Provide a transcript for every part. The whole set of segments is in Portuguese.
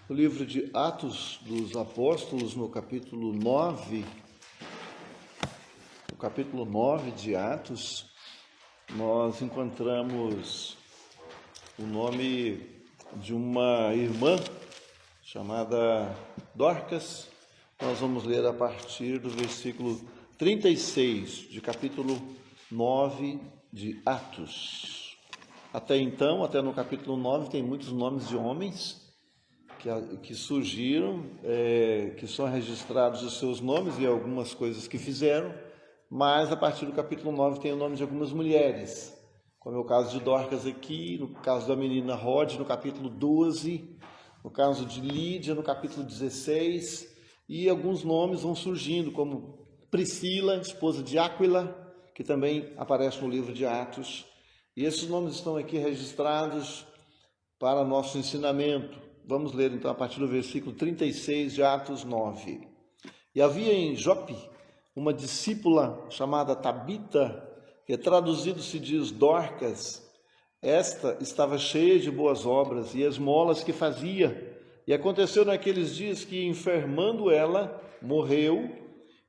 O livro de Atos dos Apóstolos, no capítulo 9, de Atos, nós encontramos o nome de uma irmã chamada Dorcas. Nós vamos ler a partir do versículo 36, de capítulo 9 de Atos. Até então, até no capítulo 9, tem muitos nomes de homens que surgiram, que são registrados os seus nomes e algumas coisas que fizeram, mas a partir do capítulo 9 tem o nome de algumas mulheres, como é o caso de Dorcas aqui, no caso da menina Rod, no capítulo 12, no caso de Lídia, no capítulo 16, e alguns nomes vão surgindo, como Priscila, esposa de Áquila, que também aparece no livro de Atos, e esses nomes estão aqui registrados para nosso ensinamento. Vamos ler então a partir do versículo 36 de Atos 9. E havia em Jope uma discípula chamada Tabita, que traduzido se diz Dorcas. Esta estava cheia de boas obras e esmolas que fazia. E aconteceu naqueles dias que, enfermando ela, morreu,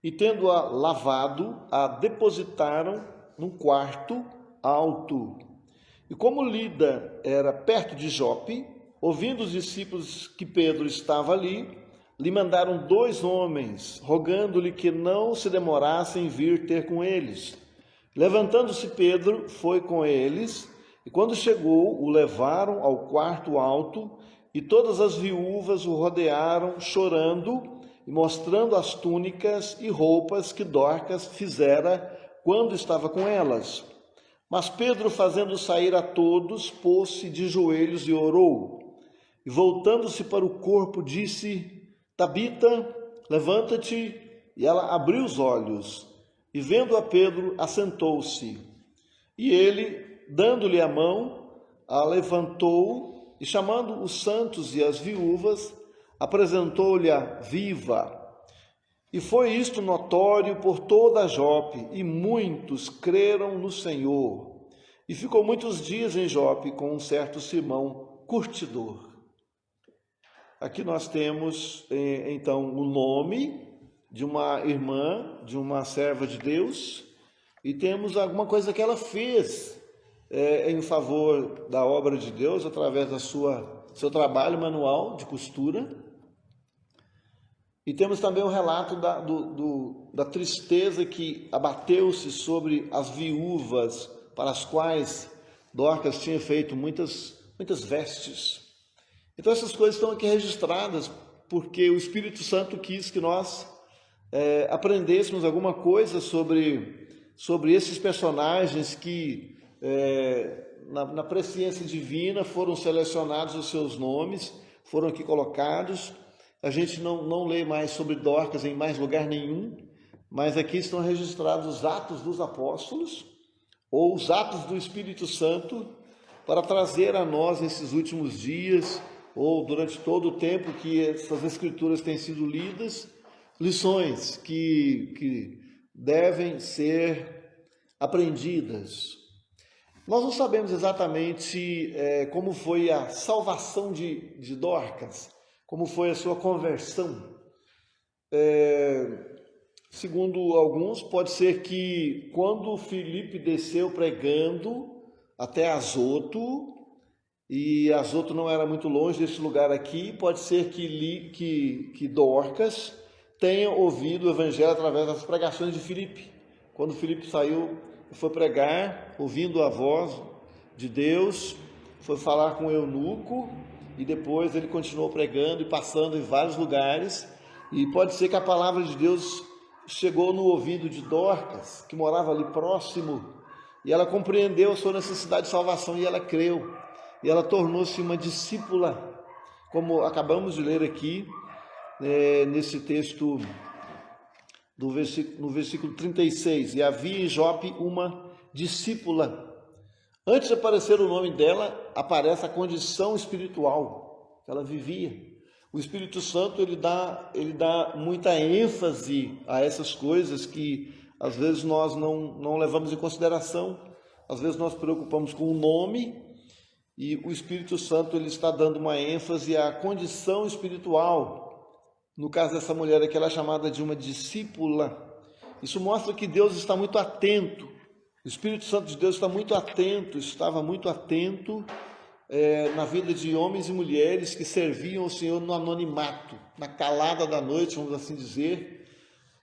e tendo-a lavado, a depositaram num quarto alto. E como Lida era perto de Jope, ouvindo os discípulos que Pedro estava ali, lhe mandaram 2 homens, rogando-lhe que não se demorasse em vir ter com eles. Levantando-se Pedro, foi com eles, e quando chegou, o levaram ao quarto alto, e todas as viúvas o rodearam, chorando e mostrando as túnicas e roupas que Dorcas fizera quando estava com elas. Mas Pedro, fazendo sair a todos, pôs-se de joelhos e orou. E voltando-se para o corpo, disse: Tabita, levanta-te. E ela abriu os olhos, e vendo a Pedro, assentou-se. E ele, dando-lhe a mão, a levantou, e chamando os santos e as viúvas, apresentou-lhe-a viva. E foi isto notório por toda a Jope, e muitos creram no Senhor. E ficou muitos dias em Jope com um certo Simão, curtidor. Aqui nós temos, então, o nome de uma irmã, de uma serva de Deus, e temos alguma coisa que ela fez em favor da obra de Deus, através da seu trabalho manual de costura. E temos também o relato da tristeza que abateu-se sobre as viúvas, para as quais Dorcas tinha feito muitas vestes. Então essas coisas estão aqui registradas porque o Espírito Santo quis que nós aprendêssemos alguma coisa sobre esses personagens que na presciência divina foram selecionados os seus nomes, foram aqui colocados. A gente não lê mais sobre Dorcas em mais lugar nenhum, mas aqui estão registrados os Atos dos Apóstolos ou os Atos do Espírito Santo para trazer a nós nesses últimos dias ou durante todo o tempo que essas escrituras têm sido lidas, lições que devem ser aprendidas. Nós não sabemos exatamente como foi a salvação de Dorcas, como foi a sua conversão. Segundo alguns, pode ser que quando Filipe desceu pregando até Azoto, e Azoto não era muito longe desse lugar aqui, pode ser que Dorcas tenha ouvido o evangelho através das pregações de Filipe. Quando Filipe saiu e foi pregar, ouvindo a voz de Deus, foi falar com o eunuco, e depois ele continuou pregando e passando em vários lugares, e pode ser que a palavra de Deus chegou no ouvido de Dorcas, que morava ali próximo, e ela compreendeu a sua necessidade de salvação, e ela creu. E ela tornou-se uma discípula, como acabamos de ler aqui, nesse texto, no versículo 36. E havia em Jope uma discípula. Antes de aparecer o nome dela, aparece a condição espiritual que ela vivia. O Espírito Santo ele dá muita ênfase a essas coisas que às vezes nós não levamos em consideração. Às vezes nós nos preocupamos com o nome, e o Espírito Santo ele está dando uma ênfase à condição espiritual. No caso dessa mulher aqui, ela é chamada de uma discípula. Isso mostra que Deus está muito atento, o Espírito Santo de Deus está muito atento, estava muito atento na vida de homens e mulheres que serviam ao Senhor no anonimato, na calada da noite, vamos assim dizer.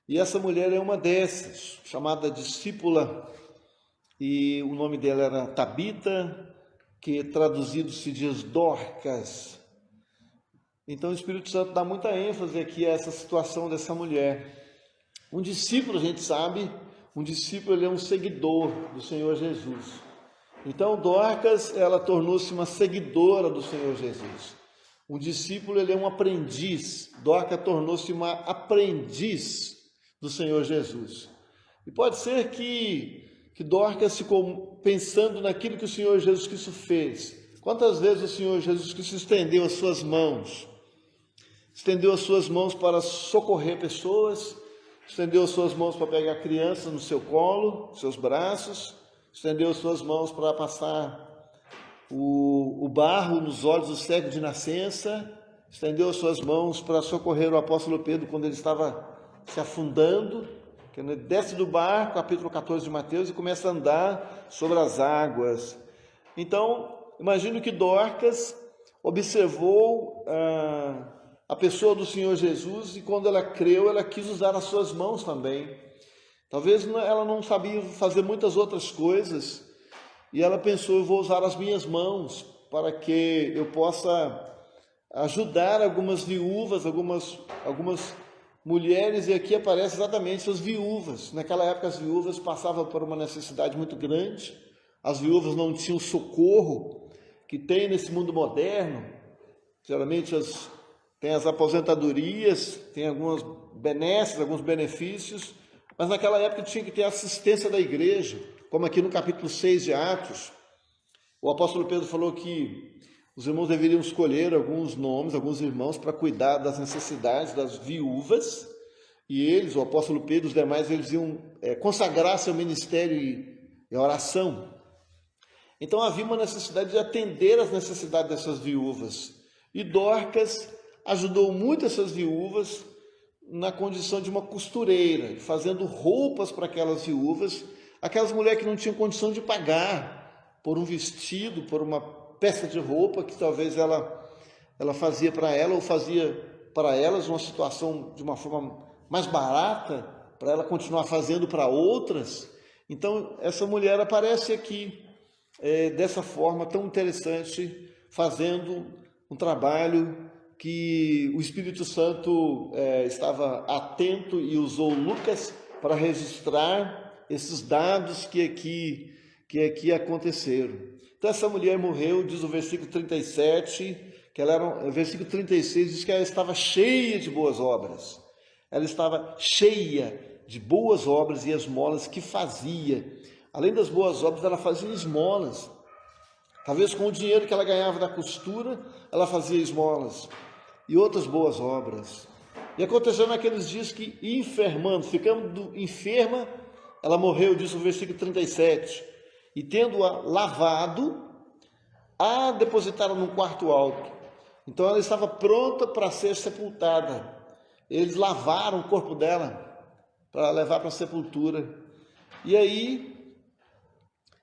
E essa mulher é uma dessas, chamada discípula, e o nome dela era Tabita, que traduzido se diz Dorcas. Então o Espírito Santo dá muita ênfase aqui a essa situação dessa mulher. Um discípulo, a gente sabe, um discípulo ele é um seguidor do Senhor Jesus. Então Dorcas, ela tornou-se uma seguidora do Senhor Jesus. Um discípulo, ele é um aprendiz. Dorcas tornou-se uma aprendiz do Senhor Jesus. E pode ser que Dorcas ficou pensando naquilo que o Senhor Jesus Cristo fez. Quantas vezes o Senhor Jesus Cristo estendeu as suas mãos? Estendeu as suas mãos para socorrer pessoas, estendeu as suas mãos para pegar crianças no seu colo, seus braços, estendeu as suas mãos para passar o barro nos olhos do cego de nascença, estendeu as suas mãos para socorrer o apóstolo Pedro quando ele estava se afundando, que ele desce do barco, capítulo 14 de Mateus, e começa a andar sobre as águas. Então, imagino que Dorcas observou a pessoa do Senhor Jesus, e quando ela creu, ela quis usar as suas mãos também. Talvez ela não sabia fazer muitas outras coisas, e ela pensou, eu vou usar as minhas mãos para que eu possa ajudar algumas viúvas, algumas mulheres, e aqui aparecem exatamente as viúvas. Naquela época as viúvas passavam por uma necessidade muito grande, as viúvas não tinham socorro que tem nesse mundo moderno. Geralmente tem as aposentadorias, tem algumas benesses, alguns benefícios, mas naquela época tinha que ter assistência da igreja, como aqui no capítulo 6 de Atos, o apóstolo Pedro falou que os irmãos deveriam escolher alguns nomes, alguns irmãos, para cuidar das necessidades das viúvas, e eles, o apóstolo Pedro e os demais, eles iam consagrar seu ministério e oração. Então havia uma necessidade de atender às necessidades dessas viúvas, e Dorcas ajudou muito essas viúvas na condição de uma costureira, fazendo roupas para aquelas viúvas, aquelas mulheres que não tinham condição de pagar por um vestido, por uma peça de roupa que talvez ela fazia para ela, ou fazia para elas uma situação de uma forma mais barata, para ela continuar fazendo para outras. Então essa mulher aparece aqui dessa forma tão interessante, fazendo um trabalho que o Espírito Santo estava atento e usou Lucas para registrar esses dados que aqui aconteceram. Então essa mulher morreu, diz o versículo 37, que ela era, o versículo 36 diz que ela estava cheia de boas obras. Ela estava cheia de boas obras e esmolas que fazia. Além das boas obras, ela fazia esmolas. Talvez com o dinheiro que ela ganhava da costura, ela fazia esmolas e outras boas obras. E aconteceu naqueles dias que, enfermando, ficando enferma, ela morreu, diz o versículo 37, e tendo-a lavado, a depositaram num quarto alto. Então ela estava pronta para ser sepultada. Eles lavaram o corpo dela para levar para a sepultura. E aí,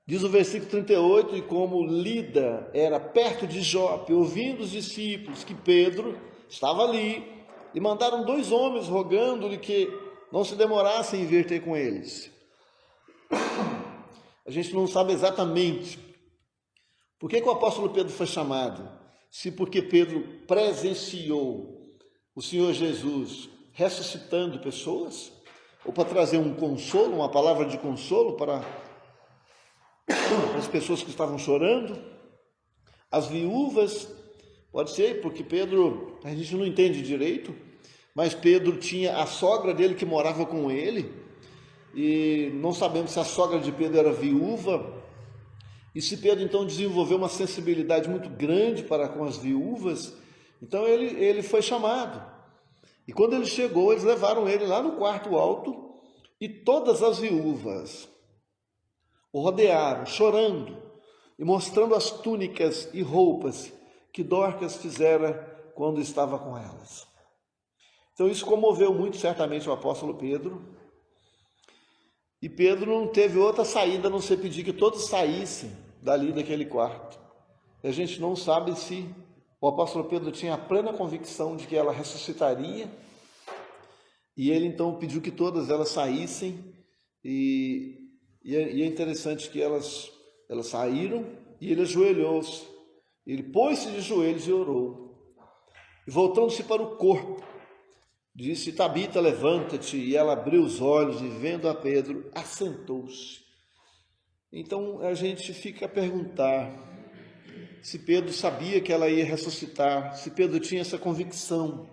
diz o versículo 38, e como Lida era perto de Jope, ouvindo os discípulos que Pedro estava ali, e mandaram 2 homens rogando-lhe que não se demorassem em vir ter com eles. A gente não sabe exatamente por que o apóstolo Pedro foi chamado, se porque Pedro presenciou o Senhor Jesus ressuscitando pessoas, ou para trazer um consolo, uma palavra de consolo para as pessoas que estavam chorando, as viúvas, pode ser porque Pedro, a gente não entende direito, mas Pedro tinha a sogra dele que morava com ele, e não sabemos se a sogra de Pedro era viúva, e se Pedro então desenvolveu uma sensibilidade muito grande para com as viúvas, então ele foi chamado. E quando ele chegou, eles levaram ele lá no quarto alto, e todas as viúvas o rodearam, chorando, e mostrando as túnicas e roupas que Dorcas fizera quando estava com elas. Então isso comoveu muito certamente o apóstolo Pedro, e Pedro não teve outra saída a não ser pedir que todos saíssem dali daquele quarto. E a gente não sabe se o apóstolo Pedro tinha a plena convicção de que ela ressuscitaria, e ele então pediu que todas elas saíssem, e é interessante que elas saíram, e ele ajoelhou-se, ele pôs-se de joelhos e orou. E voltando-se para o corpo, disse: Tabita, levanta-te. E ela abriu os olhos e, vendo a Pedro, assentou-se. Então a gente fica a perguntar se Pedro sabia que ela ia ressuscitar, se Pedro tinha essa convicção,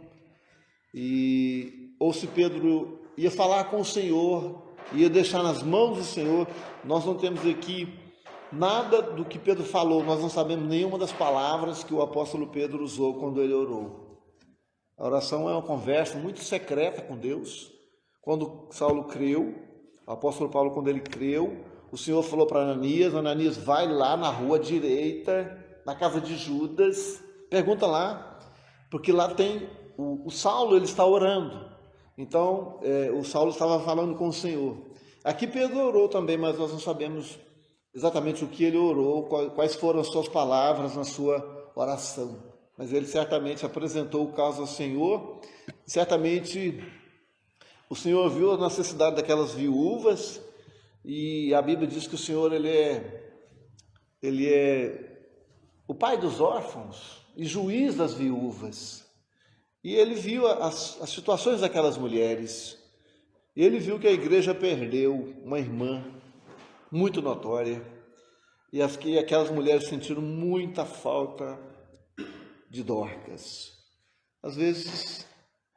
ou se Pedro ia falar com o Senhor, ia deixar nas mãos do Senhor. Nós não temos aqui nada do que Pedro falou, nós não sabemos nenhuma das palavras que o apóstolo Pedro usou quando ele orou. A oração é uma conversa muito secreta com Deus. Quando Saulo creu, o apóstolo Paulo, quando ele creu, o Senhor falou para Ananias: Ananias, vai lá na rua direita, na casa de Judas, pergunta lá, porque lá tem o Saulo, ele está orando. Então, o Saulo estava falando com o Senhor. Aqui Pedro orou também, mas nós não sabemos exatamente o que ele orou, quais foram as suas palavras na sua oração. Mas ele certamente apresentou o caso ao Senhor. Certamente o Senhor viu a necessidade daquelas viúvas, e a Bíblia diz que o Senhor ele é o pai dos órfãos e juiz das viúvas. E ele viu as situações daquelas mulheres. E ele viu que a igreja perdeu uma irmã muito notória, e aquelas mulheres sentiram muita falta de Dorcas. Às vezes,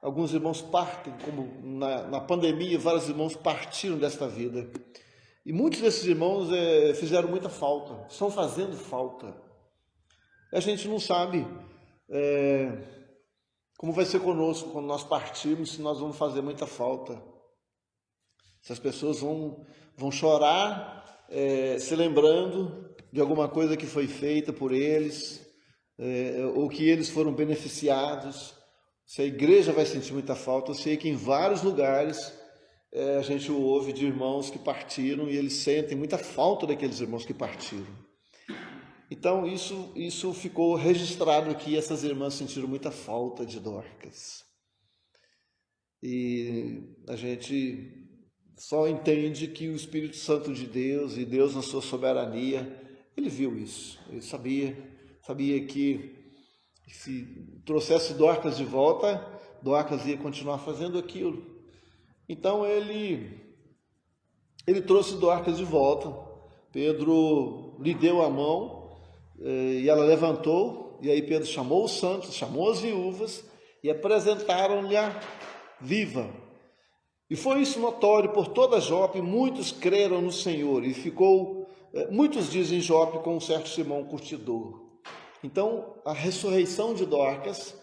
alguns irmãos partem, como na pandemia, vários irmãos partiram desta vida. E muitos desses irmãos fizeram muita falta, estão fazendo falta. E a gente não sabe como vai ser conosco quando nós partirmos, se nós vamos fazer muita falta. Se as pessoas vão chorar, se lembrando de alguma coisa que foi feita por eles, ou que eles foram beneficiados. Se a igreja vai sentir muita falta, eu sei que em vários lugares a gente ouve de irmãos que partiram e eles sentem muita falta daqueles irmãos que partiram. Então isso ficou registrado aqui, essas irmãs sentiram muita falta de Dorcas. E a gente só entende que o Espírito Santo de Deus e Deus na sua soberania, ele viu isso, ele sabia que se trouxesse Dorcas de volta, Dorcas ia continuar fazendo aquilo. Então ele trouxe Dorcas de volta. Pedro lhe deu a mão e ela levantou, e aí Pedro chamou os santos, chamou as viúvas e apresentaram-lhe a viva. E foi isso notório por toda Jope, muitos creram no Senhor, e ficou muitos dias em Jope com um certo Simão curtidor. Então, a ressurreição de Dorcas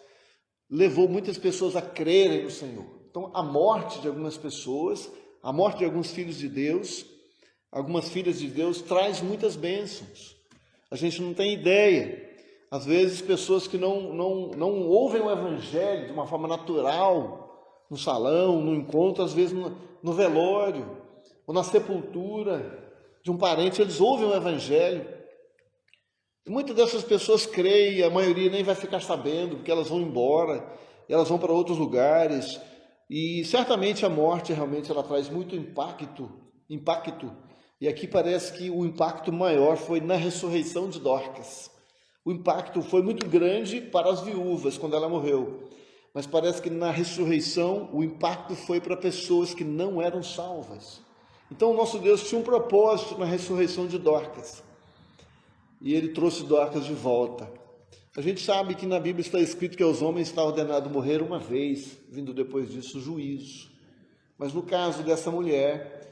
levou muitas pessoas a crerem no Senhor. Então, a morte de algumas pessoas, a morte de alguns filhos de Deus, algumas filhas de Deus, traz muitas bênçãos. A gente não tem ideia. Às vezes, pessoas que não ouvem o Evangelho de uma forma natural, no salão, no encontro, às vezes no velório, ou na sepultura de um parente, eles ouvem o Evangelho. E muitas dessas pessoas creem, a maioria nem vai ficar sabendo, porque elas vão embora, elas vão para outros lugares, e certamente a morte realmente ela traz muito impacto, e aqui parece que o impacto maior foi na ressurreição de Dorcas. O impacto foi muito grande para as viúvas quando ela morreu, mas parece que na ressurreição o impacto foi para pessoas que não eram salvas. Então o nosso Deus tinha um propósito na ressurreição de Dorcas, e ele trouxe Dorcas de volta. A gente sabe que na Bíblia está escrito que aos homens está ordenado morrer uma vez, vindo depois disso o juízo. Mas no caso dessa mulher,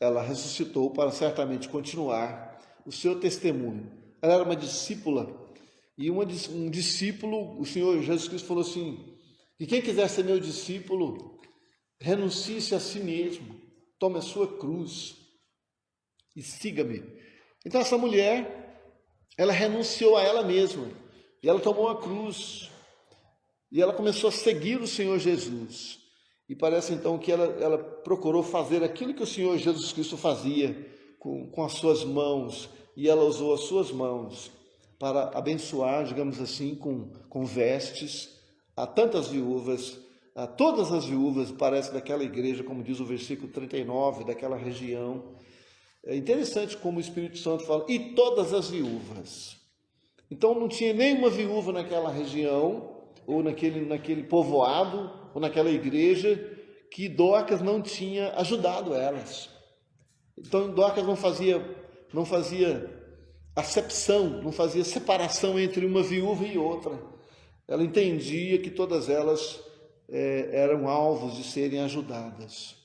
ela ressuscitou para certamente continuar o seu testemunho. Ela era uma discípula, e um discípulo, o Senhor Jesus Cristo falou assim, que quem quiser ser meu discípulo, renuncie-se a si mesmo, tome a sua cruz e siga-me. Então essa mulher, ela renunciou a ela mesma, e ela tomou a cruz, e ela começou a seguir o Senhor Jesus. E parece então que ela procurou fazer aquilo que o Senhor Jesus Cristo fazia com as suas mãos, e ela usou as suas mãos para abençoar, digamos assim, com vestes a tantas viúvas, a todas as viúvas, parece, daquela igreja, como diz o versículo 39, daquela região. É interessante como o Espírito Santo fala, e todas as viúvas. Então não tinha nenhuma viúva naquela região, ou naquele povoado, ou naquela igreja, que Dorcas não tinha ajudado elas. Então Dorcas não fazia acepção, não fazia separação entre uma viúva e outra. Ela entendia que todas elas eram alvos de serem ajudadas.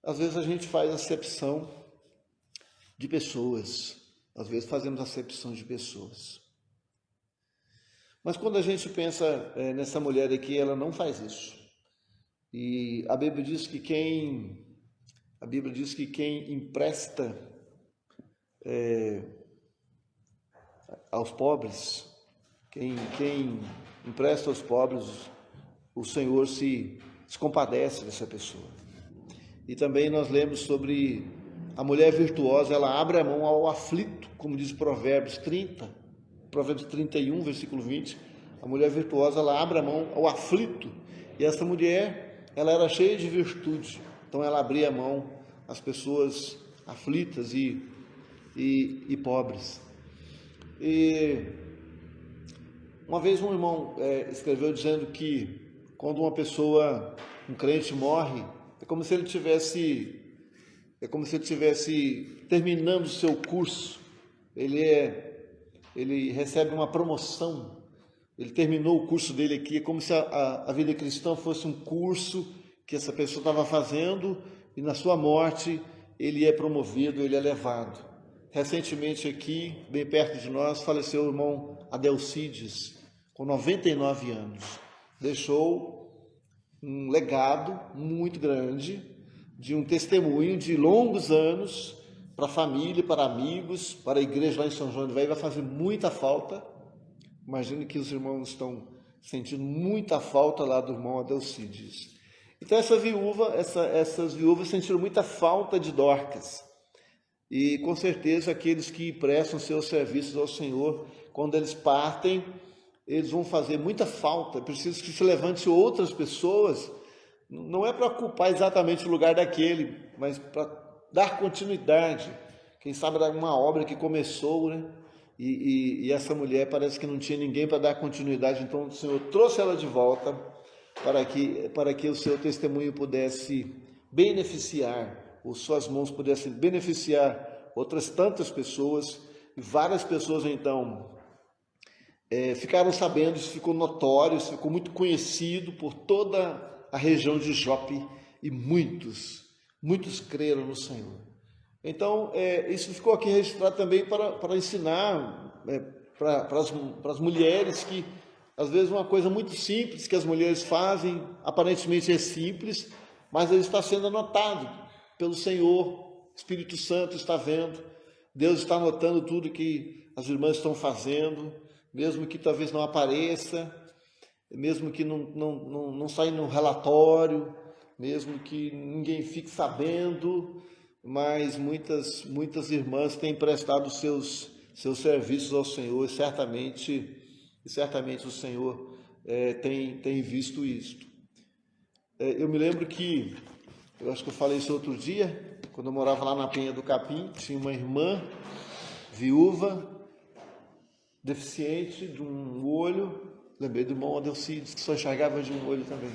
Às vezes a gente faz acepção de pessoas, às vezes fazemos acepção de pessoas. Mas quando a gente pensa nessa mulher aqui, ela não faz isso. E a Bíblia diz que quem empresta aos pobres, quem empresta aos pobres, o Senhor se compadece dessa pessoa. E também nós lemos sobre a mulher virtuosa, ela abre a mão ao aflito, como diz Provérbios 31, versículo 20. A mulher virtuosa, ela abre a mão ao aflito. E essa mulher, ela era cheia de virtude. Então ela abria a mão às pessoas aflitas e pobres. E uma vez um irmão escreveu dizendo que quando um crente morre, é como se ele tivesse terminando o seu curso. Ele recebe uma promoção. Ele terminou o curso dele aqui. É como se a vida cristã fosse um curso que essa pessoa estava fazendo, e na sua morte ele é promovido, ele é levado. Recentemente aqui, bem perto de nós, faleceu o irmão Adelcides, com 99 anos. Deixou um legado muito grande, de um testemunho de longos anos para a família, para amigos, para a igreja lá em São João do Velho. Vai fazer muita falta. Imagino que os irmãos estão sentindo muita falta lá do irmão Adelcides. Então essas viúvas sentiram muita falta de Dorcas. E com certeza aqueles que prestam seus serviços ao Senhor, quando eles partem, eles vão fazer muita falta. É preciso que se levante outras pessoas, não é para ocupar exatamente o lugar daquele, mas para dar continuidade. Quem sabe era uma obra que começou, né? E essa mulher parece que não tinha ninguém para dar continuidade, então o Senhor trouxe ela de volta para que o seu testemunho pudesse beneficiar, ou suas mãos pudessem beneficiar outras tantas pessoas. E várias pessoas então ficaram sabendo, isso ficou notório, isso ficou muito conhecido por toda a região de Jope, e muitos creram no Senhor. Então, isso ficou aqui registrado também para ensinar para as mulheres que, às vezes, uma coisa muito simples que as mulheres fazem, aparentemente é simples, mas ele está sendo anotado pelo Senhor. O Espírito Santo está vendo, Deus está anotando tudo que as irmãs estão fazendo, mesmo que talvez não apareça, mesmo que não saia no relatório, mesmo que ninguém fique sabendo, mas muitas irmãs têm prestado seus serviços ao Senhor, e certamente o Senhor tem visto isto. Eu me lembro que, eu acho que eu falei isso outro dia, quando eu morava lá na Penha do Capim, tinha uma irmã viúva, deficiente de um olho. Lembrei do irmão Adelcides, que só enxergava de um olho também.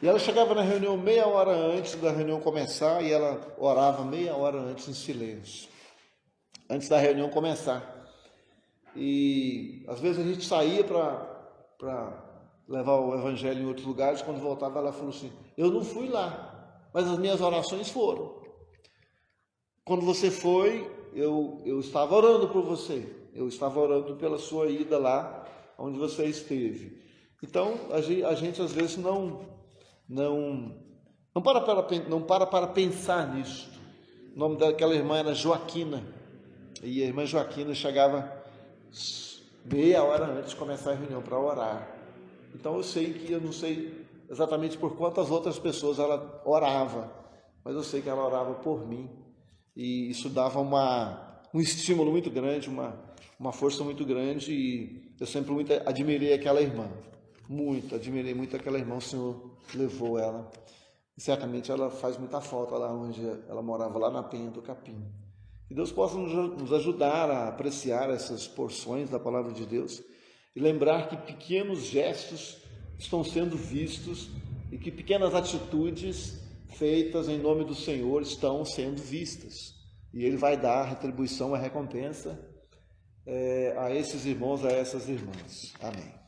E ela chegava na reunião meia hora antes da reunião começar, e ela orava meia hora antes em silêncio, antes da reunião começar. E às vezes a gente saía para levar o evangelho em outros lugares. Quando voltava, ela falou assim: eu não fui lá, mas as minhas orações foram. Quando você foi, eu estava orando por você, eu estava orando pela sua ida lá onde você esteve. Então a gente às vezes não para pensar nisso. o nome daquela irmã era Joaquina, e a irmã Joaquina chegava meia hora antes de começar a reunião para orar. Então eu não sei exatamente por quantas outras pessoas ela orava, mas eu sei que ela orava por mim, e isso dava um estímulo muito grande, uma força muito grande, e eu sempre muito admirei aquela irmã, admirei muito aquela irmã. O Senhor levou ela, e certamente ela faz muita falta lá onde ela morava, lá na Penha do Capim. Que Deus possa nos ajudar a apreciar essas porções da palavra de Deus e lembrar que pequenos gestos estão sendo vistos e que pequenas atitudes feitas em nome do Senhor estão sendo vistas. E Ele vai dar a retribuição, a recompensa a esses irmãos, a essas irmãs. Amém.